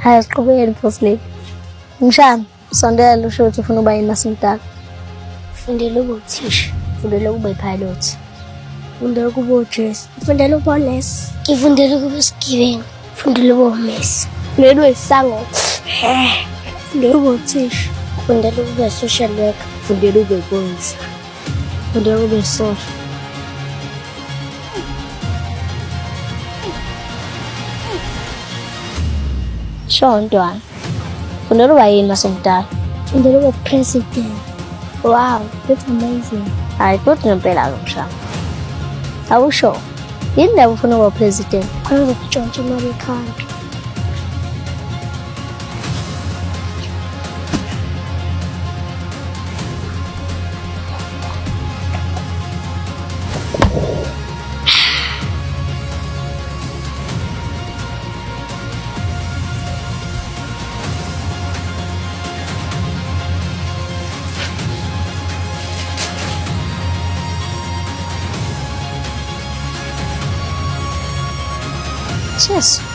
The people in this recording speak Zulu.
Asiqhubekeni Phosile. Mshana, sondela lo shothi ufuna ukuba yimasintaka. Fundela ukuba uthisha. Fundela ukuba yipilot. Fundela ukuba ujesi. Fundela ukuba unesi. Ngifundela ukuba isigibeni. Fundela ukuba umesi. Fundela ukuba isango. Fundela ukuba uthisha. Fundela ukuba social worker. Fundela ukuba ipolisa. Fundela ukuba isosha. Shontwana. Fundela ukuba yini masomdala? Fundela ukuba president. Wow, That's amazing. hayi kodwa ngempela mshana. Awusho. Yini ndaba ufuna ukuba president? Angizokutshontsha imali ekhanda. Yes.